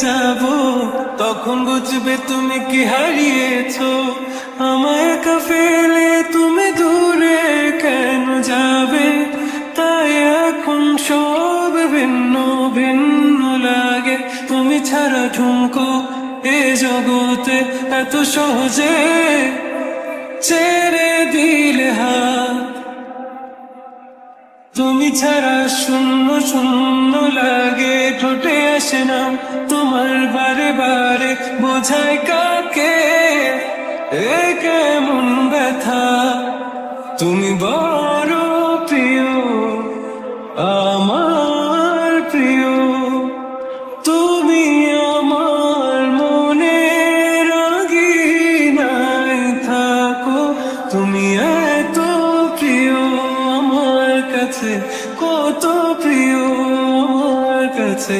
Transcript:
যাব, তখন বুঝবে তুমি কি হারিয়েছো। আমায় একা ফেলে তুমি দূরে কেন যাবে, তাই এখন সব ভিন্ন ভিন্ন লাগে। তুমি ছাড়া ঠুমকো এ জগতে এত সহজে ছেড়ে দিলে হাত। তুমি ছাড়া শূন্য শূন্য লাগে, ঠোঁটে আসে না তোমার বারে বারে, বোঝায় কাকে এ কেমন ব্যথা। তুমি বড় প্রিয়, আমার প্রিয়, তুমি আমার মনের আঙিনায় থাকো। তুমি এত প্রিয় আমার কাছে, কত প্রিয় আমার কাছে।